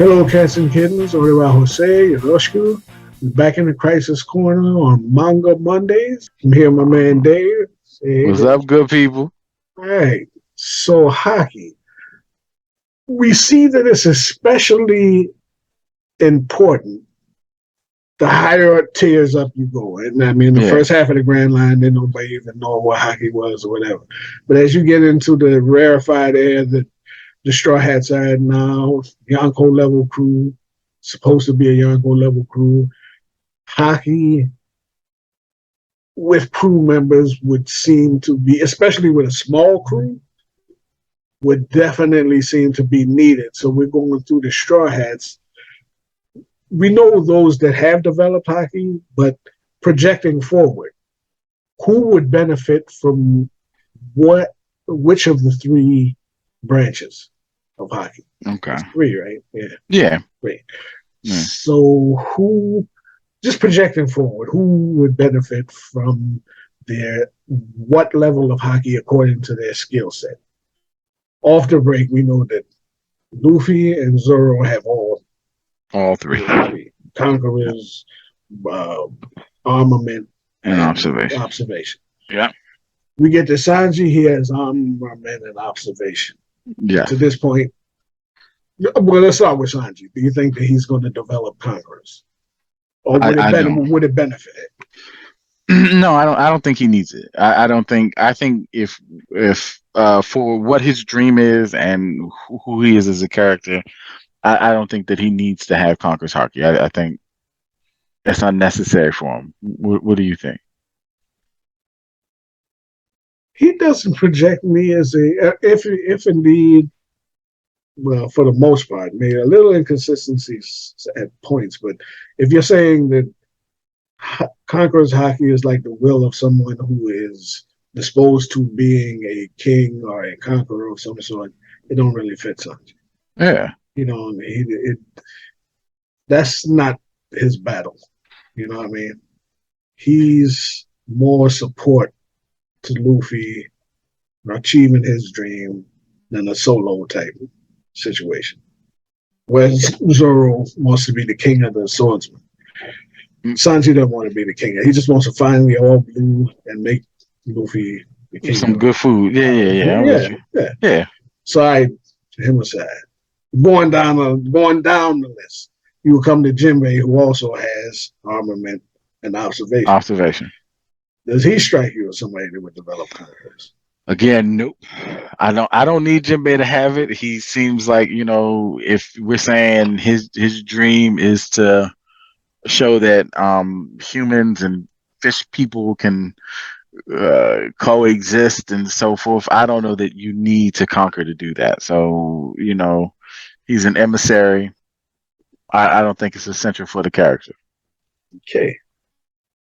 Hello, cats and kittens. Oriwa Jose, Yoroshiku. We're back in the Crisis Corner on Manga Mondays. I'm here with my man Dave. Say hey, What's Dave. up, good people? All right. So, Haki. We see that it's especially important the higher tiers up you go. And I mean, the Yeah, first half of the Grand Line, then nobody even know what Haki was or whatever. But as you get into the rarefied air that the Straw Hats are at now, Yonko level crew, supposed to be a Yonko level crew. Haki with crew members would seem to be, especially with a small crew, would definitely seem to be needed. So we're going through the Straw Hats. We know those that have developed Haki, but projecting forward, who would benefit from which of the three branches of Haki? okay. It's three, right? Yeah, Yeah. three. Yeah. So who, just projecting forward, who would benefit from their what level of Haki according to their skill set? Off the break, we know that Luffy and Zoro have all All three. three conquerors, uh, armament, And and observation. observation. Yeah. We get to Sanji, he has armament and observation. Yeah. To this point, well, let's start with Sanji. Do you think that he's going to develop conquerors? Or I don't. would it benefit it? No, I don't think he needs it. I don't think. I think if for what his dream is and who he is as a character, I don't think that he needs to have Conqueror's Haki. I think that's unnecessary for him. What do you think? He doesn't project me as a if indeed, well, for the most part, maybe a little inconsistencies at points. But if you're saying that Conqueror's Haki is like the will of someone who is disposed to being a king or a conqueror of some sort, it don't really fit Sanji. Yeah. You know, that's not his battle. You know what I mean? He's more support to Luffy achieving his dream than a solo type situation. Whereas Zoro wants to be the king of the swordsman. Sanji doesn't want to be the king. He just wants to finally all blue and make Luffy the king Some of good food. Yeah. I'm with yeah, you. yeah. Yeah. So I him aside. Going down the list, you will come to Jinbei, who also has armament and observation. Observation. Does he strike you as somebody that would develop conquest? Again, nope. I don't need Jinbei to have it. He seems like, if we're saying his dream is to show that humans and fish people can coexist and so forth, I don't know that you need to conquer to do that. So, he's an emissary. I don't think it's essential for the character. Okay.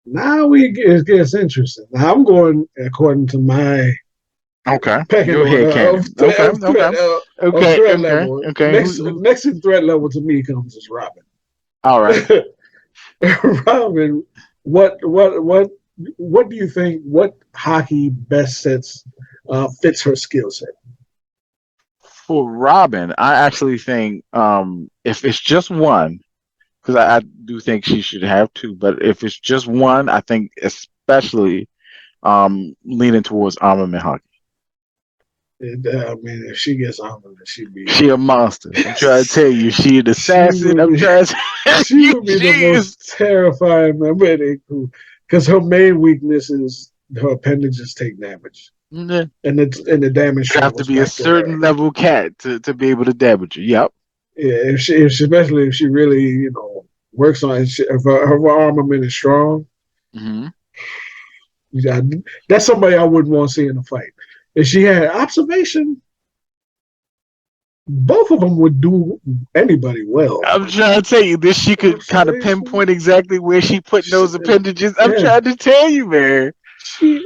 Now it gets interesting. Now I'm going according to my Okay. pecking Go ahead, order Cannon. Okay. of Okay. threat Okay. level. Okay. Next in threat level to me comes is Robin. All right. Robin, what do you think? What Haki best fits her skill set? For Robin, I actually think if it's just one, because I do think she should have two, but if it's just one, I think especially leaning towards armament Haki. I mean, if she gets armored, she'd be She a monster. I'm trying to tell you, she an assassin. I'm trying to tell she you, would be she the is. most terrifying member of the crew because her main weakness is her appendages take damage, Yeah. and the damage You have to travels be a back to her. certain level cat to be able to damage you. Yep. Yeah, especially if she really works on it, if her armament is strong, Mm-hmm. yeah, that's somebody I wouldn't want to see in a fight. If she had observation, both of them would do anybody well. I'm trying to tell you this. She could kind of Observation, pinpoint exactly where she put those appendages. I'm yeah, trying to tell you, man. she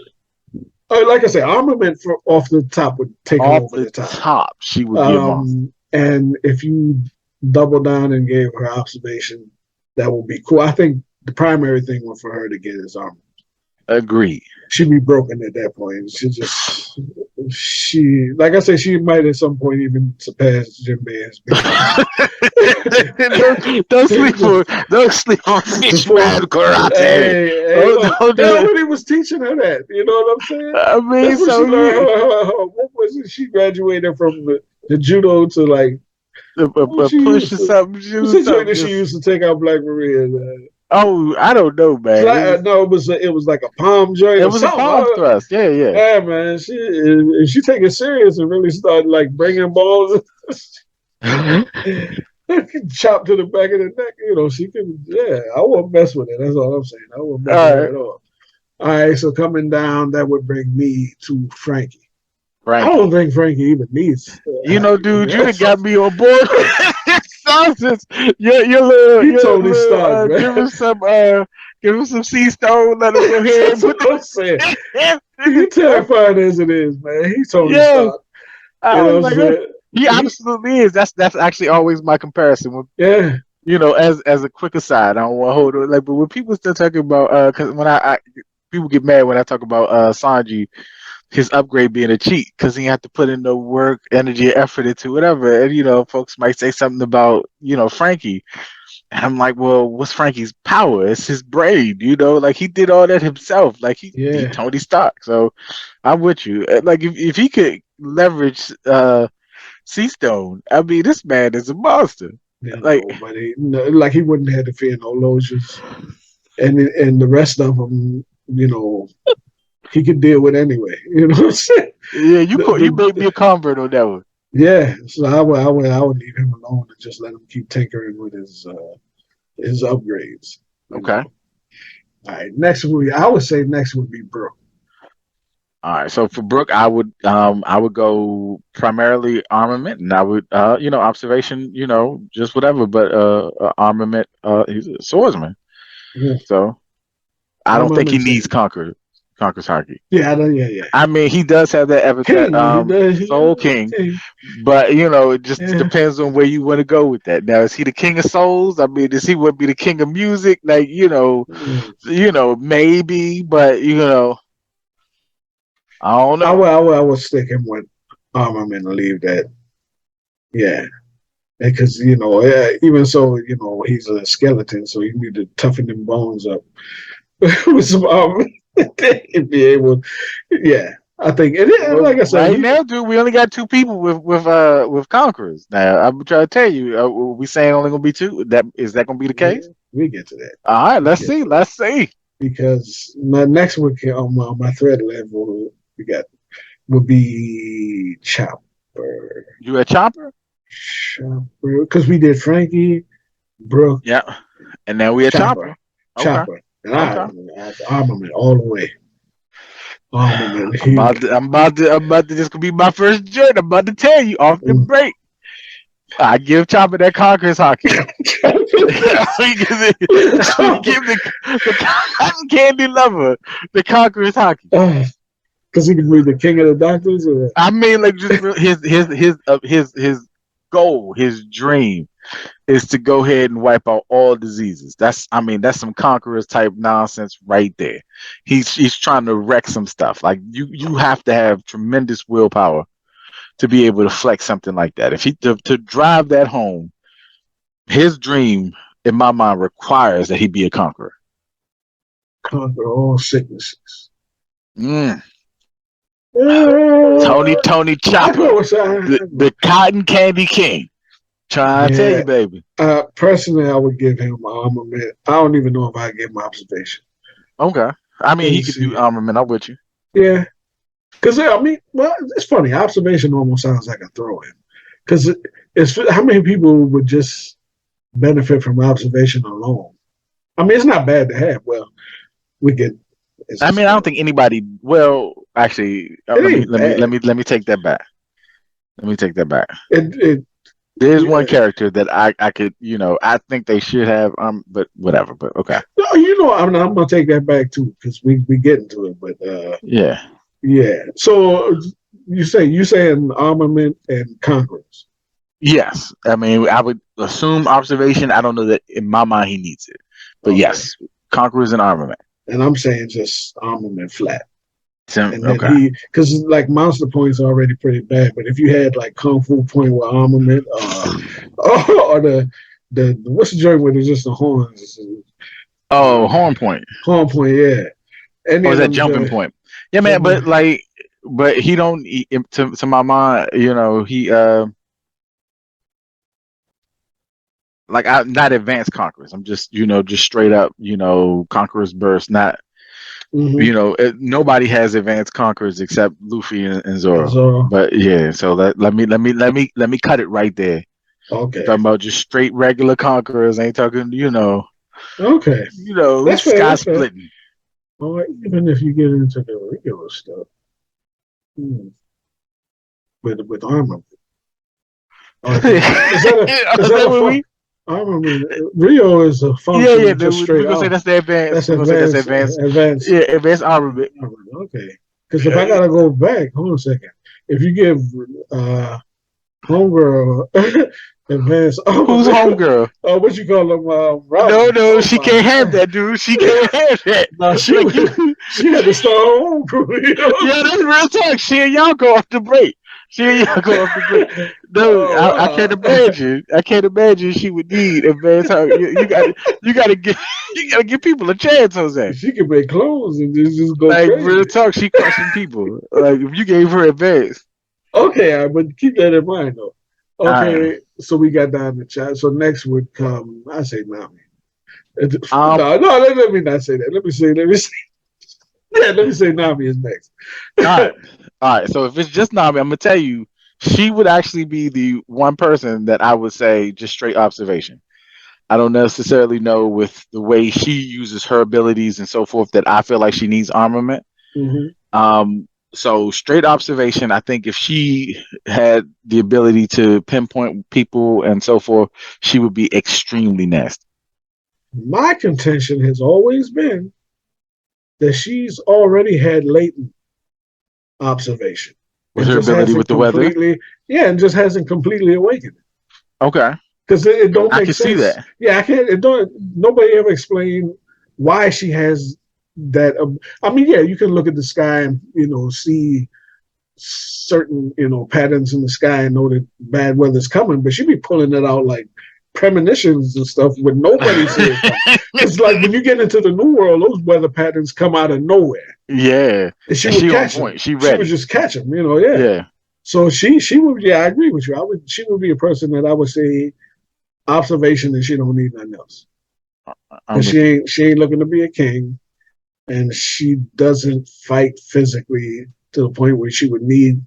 like I said, armament off the top would take her Off over the the top. top, she would be a monster. And if you double down and gave her observation, that would be cool. I think the primary thing for her to get is armor. Agreed. She'd be broken at that point. She just She, like I said, she might at some point even surpass Jim Baez because don't sleep on fishman karate. hey, Oh, look, don't they do already was teaching her that. You know what I'm saying? I mean, That's what she so learned. you What was it? She graduated from the judo to like what a she push used or to. something, What's shoot or the joint something. that she Just used to take out Black Maria? I don't know, man. No, it was like a palm joint It or was a something. palm thrust. Yeah, yeah. Yeah, man. She take it serious and really start like bringing balls. Chop to the back of the neck. You know, she can. Yeah, I won't mess with it. That's all I'm saying. I won't mess with All her right, at all. All right, so coming down, that would bring me to Frankie. I don't Frankie. think Frankie even needs You know, hockey. dude, you done got me on board. Sausage. He Your Tony little, Stark, man. give him some sea stone. Let him go ahead and That's put what I'm saying. the. He terrifying as it is, man. He Tony Yeah, Stark. I You know was what I'm like, saying? he absolutely is. That's actually always my comparison. When, Yeah, as a quick aside, I don't want to hold it like, but when people still talking about, because when I people get mad when I talk about Sanji, his upgrade being a cheat because he had to put in the work, energy, effort into whatever. And folks might say something about Frankie, and I'm like, well, what's Frankie's power? It's his brain. Like he did all that himself. Like he yeah. Tony Stark. So I'm with you. Like if he could leverage Sea Stone, I mean, this man is a monster. Like, But like he wouldn't have to fear no loges, and the rest of them, he could deal with anyway. You know what I'm saying? yeah, you made me The a convert on that one. yeah. So I would leave him alone and just let him keep tinkering with his upgrades. You Okay. know. All right. Next would be Brooke. All right. So for Brooke, I would go primarily armament, and I would observation, just whatever, but armament. He's a swordsman, Yeah. so I don't think he Armament needs team. conquers Haki. Yeah. Yeah. I mean, he does have that epithet, King. He does. Soul King, King. but it just Yeah. depends on where you want to go with that. Now, is he the king of souls? I mean, does he want to be the king of music? Like, Mm. maybe, but I don't I know. would. I would stick him with armament and leave that. Yeah. Because even so, he's a skeleton, so you need to toughen them bones up with some armor to be able. Yeah, I think, Well, like I said, right now, dude, we only got two people with conquerors. Now, I'm trying to tell you, we saying only gonna be two. That gonna be the yeah, case? we get to that. All right, We let's get see, to that let's see. because my next one on my thread level we got would be Chopper. You a chopper? Chopper, because we did Frankie, Brooke, Yeah, and now we a Chopper, chopper. Okay, Chopper, and okay. I armament all the way. Armament. I'm about to. This could be my first joint. I'm about to tell you off the Mm. break. I give Chopper that conquerors hockey. we give the cotton candy lover the conquerors hockey. Because he can be the king of the doctors. Or I mean, like just his goal, his dream is to go ahead and wipe out all diseases. That's some conquerors type nonsense right there. He's trying to wreck some stuff. Like you have to have tremendous willpower to be able to flex something like that. If he to drive that home, his dream in my mind requires that he be a conqueror. conquer all sicknesses. Mm. Uh, Tony I Chopper, go with the cotton candy king. Trying to tell yeah. you, baby. Personally, I would give him armament. I don't even know if I give him observation. Okay. I mean, he Cause could do armament. I'm with you. yeah, because I mean, well, it's funny. Observation almost sounds like a throw-in. Because it's how many people would just benefit from observation alone? I mean, it's not bad to have. Well, we get as a I mean, I don't skeleton. think anybody. Well, actually, It let me ain't let me let bad. me let me take that back. Let me take that back. It There's one yeah. character that I could I think they should have but whatever. But okay. No, I'm gonna take that back too because we get into it. But Yeah. yeah. So you saying armament and conquerors? Yes. I mean, I would assume observation. I don't know that in my mind he needs it, but Okay. yes, conquerors and armament. And I'm saying just armament flat. And then Okay. because like monster points are already pretty bad, but if you had like kung fu point with armament, or the what's the joint where there's just the horns, Oh, horn point. horn point, yeah, any Or was of that them jumping joint, point? Yeah, man. jumping. But he don't. To my mind, he like not advanced conquerors. I'm just just straight up conquerors burst. Not Mm-hmm. nobody has advanced conquerors except Luffy and And Zoro. so, But yeah, so let me cut it right there. I'm okay, talking about just straight regular conquerors. I ain't talking okay, that's fair. sky That's fair. splitting. All right, even if you get into the Rio stuff, hmm, with armor, or is Is that that a what we? armament? Rio is a Yeah, function yeah. of just We're straight gonna say armor. that's the advanced. That's We're gonna say that's advanced, advanced. advanced Yeah, advanced armament. armament. Okay, because if I gotta go back, hold on a second. If you give uh homegirl advanced Who's armament, homegirl? what you call them, No, Robin no, she can't profiles. have that, dude. She can't have that. No, Like you, she had to start her own crew. You know? yeah, that's real talk. She and y'all go off the break. She and y'all go off the break. No, I can't Oh wow. imagine. I can't imagine she would need advanced. You got to give, you got to give people a chance, Jose. She can make clones and just go Like real crazy. talk, she crushing people. Like if you gave her advance, Okay, but keep that in mind though. I Okay, so we got down the chat. So next would come, I say Nami. um, No, let me not say that. Let me say, yeah, let me say Nami is next. all right, all right. So if it's just Nami, I'm gonna tell you, she would actually be the one person that I would say just straight observation. I don't necessarily know with the way she uses her abilities and so forth that I feel like she needs armament. Mm-hmm. So straight observation, I think if she had the ability to pinpoint people and so forth, she would be extremely nasty. My contention has always been that she's already had latent observation With and her just ability with hasn't the weather. completely, yeah, and just hasn't completely awakened. Okay. Because it don't I make can see sense. that. Yeah, I can't. It don't. Nobody ever explained why she has that. I mean, yeah, you can look at the sky and see certain patterns in the sky and know that bad weather's coming, but she be pulling it out like premonitions and stuff when nobody see it come. Because like when you get into the new world, those weather patterns come out of nowhere, Yeah. and she And would she on catch them. point. She She would ready. just catch them, yeah. Yeah. So she would, yeah, I agree with you. She would be a person that I would say observation, and she don't need nothing else I'm because with you. she ain't looking to be a king, and she doesn't fight physically to the point where she would need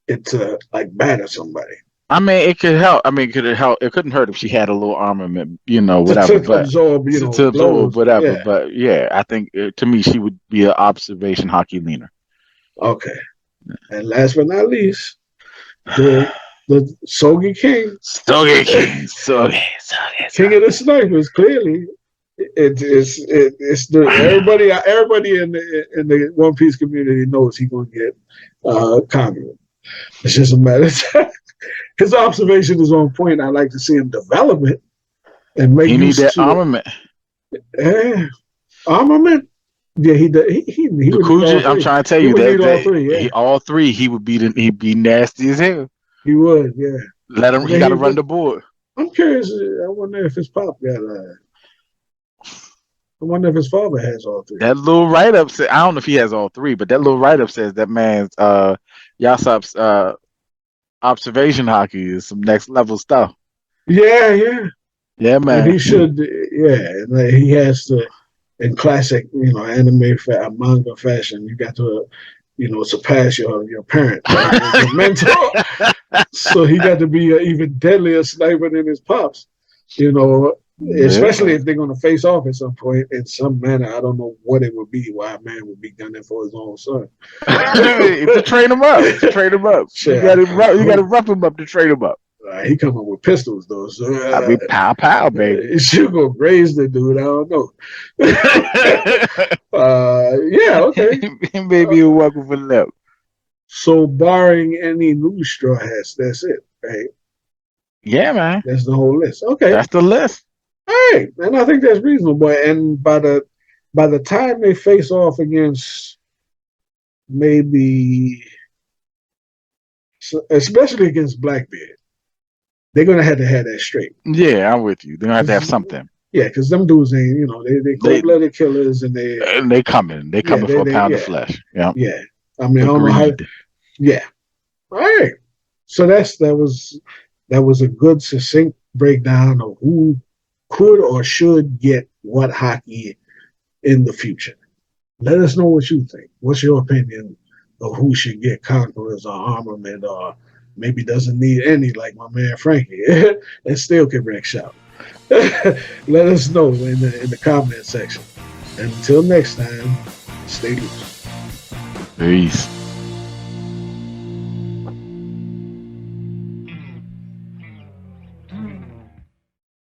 it to like batter somebody I mean, it could help. I mean, could it help? It couldn't hurt if she had a little armament, whatever. to But absorb, to absorb blows. whatever. Yeah. But yeah, I think to me she would be an observation hockey leaner. Okay. And last but not least, the Sogi King, Stogie King, King of the Snipers. Clearly, it's the everybody in the One Piece community knows he's gonna get Conqueror. It's just a matter of time. His observation is on point. I like to see him develop it and make He need use that to it. armament. Armament. Yeah, he The would need all Kuja, I'm three. trying to tell He you would need all that three. Yeah, all three he would be he'd be nasty as hell. he would. Yeah, Let him. and He then got he to run would. the board. I'm curious. I wonder if his pop got. I wonder if his father has all three. That little write up said, I don't know if he has all three, but that little write up says that man's Yasop's observation hockey is some next level stuff. Yeah, yeah, Yeah, and man. he should. Yeah, and he has to. In classic, anime manga fashion, you got to, surpass your parents, right? Your mentor. So he got to be an even deadlier sniper than his pops. You know, especially Yeah. if they're going to face off at some point in some manner. I don't know what it would be. Why a man would be gunning for his own son. To train him up. To train him up. You Shit, got to you got to rough him up to train him up. he coming with pistols though, so I mean, pow pow, baby. she gonna graze the dude. I don't know. Yeah, okay. Maybe Uh, you're welcome for left. so barring any new straw hats, that's it, right? Yeah, man. That's the whole list. Okay. That's the list. All right, and I think that's reasonable. And by the time they face off against maybe, especially against Blackbeard, they're gonna have to have that straight. Yeah, I'm with you. They're gonna have to have something. Yeah, because them dudes ain't, they They cold-blooded killers, and they coming. They yeah, coming for a pound of yeah, flesh. Yeah. yeah. I mean, I don't know how. Agreed. Yeah. All right. So that was a good succinct breakdown of who could or should get what hockey in the future. Let us know what you think. What's your opinion of who should get conquerors or armament, or maybe doesn't need any, like my man Frankie, and still can wreck shop? Let us know in the comment section. And until next time, stay loose. Peace.